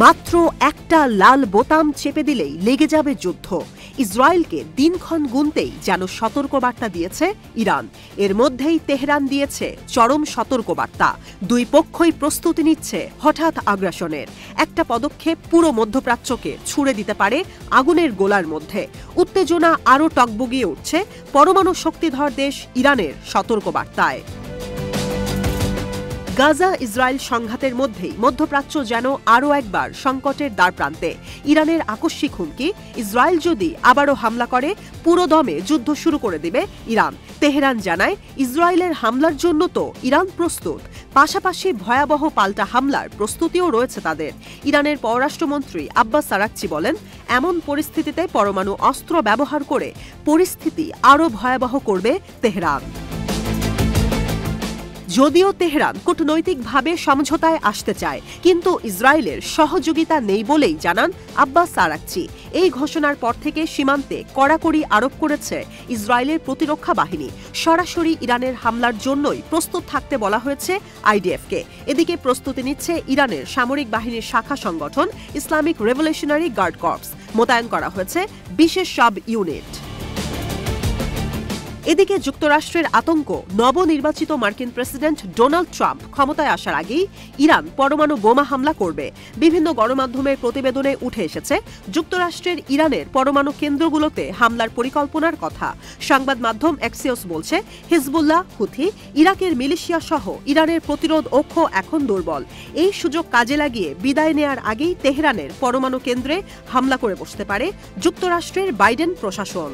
মাত্র একটা লাল বোতাম চেপে দিলেই লেগে যাবে যুদ্ধ। ইসরায়েলকে দিনক্ষণ গুনতেই যেন সতর্কবার্তা দিয়েছে ইরান। এর মধ্যেই তেহরান দিয়েছে চরম সতর্কবার্তা। দুই পক্ষই প্রস্তুতি নিচ্ছে হঠাৎ আগ্রাসনের। একটা পদক্ষেপ পুরো মধ্যপ্রাচ্যকে ছুড়ে দিতে পারে আগুনের গোলার মধ্যে। উত্তেজনা আরও টগবগিয়ে উঠছে পরমাণু শক্তিধর দেশ ইরানের সতর্কবার্তায়। গাজা ইসরায়েল সংঘাতের মধ্যেই মধ্যপ্রাচ্য যেন আরও একবার সংকটের দ্বারপ্রান্তে। ইরানের আকস্মিক হুমকি, ইসরায়েল যদি আবারও হামলা করে পুরো দমে যুদ্ধ শুরু করে দেবে ইরান। তেহরান জানায়, ইসরায়েলের হামলার জন্য তো ইরান প্রস্তুত, পাশাপাশি ভয়াবহ পাল্টা হামলার প্রস্তুতিও রয়েছে তাদের। ইরানের পররাষ্ট্রমন্ত্রী আব্বাস আরাকচি বলেন, এমন পরিস্থিতিতে পরমাণু অস্ত্র ব্যবহার করে পরিস্থিতি আরও ভয়াবহ করবে তেহরান। যদিও তেহরান কূটনৈতিকভাবে সমঝোতায় আসতে চায়, কিন্তু ইসরায়েলের সহযোগিতা নেই বলেই জানান আব্বাস আরাকচি। এই ঘোষণার পর থেকে সীমান্তে কড়াকড়ি আরোপ করেছে ইসরায়েলের প্রতিরক্ষা বাহিনী। সরাসরি ইরানের হামলার জন্যই প্রস্তুত থাকতে বলা হয়েছে আইডিএফকে। এদিকে প্রস্তুতি নিচ্ছে ইরানের সামরিক বাহিনীর শাখা সংগঠন ইসলামিক রেভলিউশনারি গার্ড কর্পস। মোতায়েন করা হয়েছে বিশেষ সব ইউনিট। এদিকে যুক্তরাষ্ট্রের আতঙ্ক, নবনির্বাচিত মার্কিন প্রেসিডেন্ট ডোনাল্ড ট্রাম্প ক্ষমতায় আসার আগেই ইরান পরমাণু বোমা হামলা করবে। বিভিন্ন গণমাধ্যমের প্রতিবেদনে উঠে এসেছে যুক্তরাষ্ট্রের ইরানের পরমাণু কেন্দ্রগুলোতে হামলার পরিকল্পনার কথা। সংবাদ মাধ্যম এক্সিওস বলছে, হিজবুল্লাহ, হুথি, ইরাকের মিলিশিয়া সহ ইরানের প্রতিরোধ অক্ষ এখন দুর্বল। এই সুযোগ কাজে লাগিয়ে বিদায় নেয়ার আগেই তেহরানের পরমাণু কেন্দ্রে হামলা করে বসতে পারে যুক্তরাষ্ট্রের বাইডেন প্রশাসন।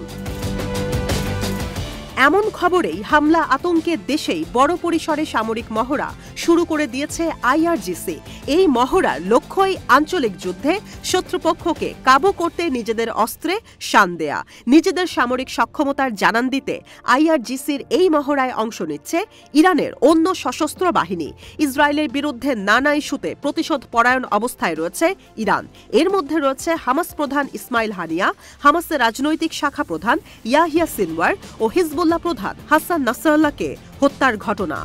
এমন খবরেই হামলা আতঙ্কের দেশেই বড় পরিসরে সামরিক মহড়া শুরু করে দিয়েছে আইআরজিসি। এই মহড়ার লক্ষ্যই আঞ্চলিক যুদ্ধে শত্রুপক্ষকে কাবু করতে নিজেদের অস্ত্রে শান দেয়া, নিজেদের সামরিক সক্ষমতার জানান দিতে আইআরজিসির এই মহড়ায় অংশ নিচ্ছে ইরানের অন্য সশস্ত্র বাহিনী। ইসরায়েলের বিরুদ্ধে নানা ইস্যুতে প্রতিশোধ পরায়ণ অবস্থায় রয়েছে ইরান। এর মধ্যে রয়েছে হামাস প্রধান ইসমাইল হানিয়া, হামাসের রাজনৈতিক শাখা প্রধান ইয়াহিয়া সিনওয়ার ও হিজবুল্লাহ প্রধান হাসান নাসরাল্লাহকে হত্যার ঘটনা।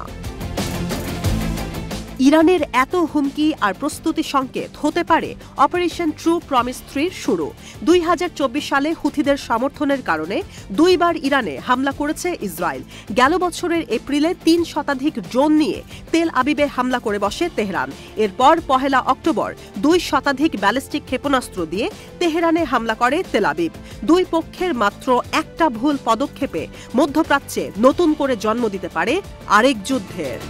ইরানের এত হুমকি আর প্রস্তুতি সংকেত হতে পারে অপারেশন ট্রু প্রমিস 3-র শুরু। 2024 সালে হুথিদের সমর্থনের কারণে দুইবার ইরানে হামলা করেছে ইসরায়েল। গেল বছরের এপ্রিলে 3 শতাধিক ড্রোন নিয়ে তেল আবিবে হামলা করে বসে তেহরান। এরপর 1 অক্টোবর 2 শতাধিক ব্যালিস্টিক ক্ষেপণাস্ত্র দিয়ে তেহরানে হামলা করে তেল আবিব। দুই পক্ষের মাত্র একটা ভুল পদক্ষেপে মধ্যপ্রাচ্যে নতুন করে জন্ম দিতে পারে আরেক যুদ্ধের।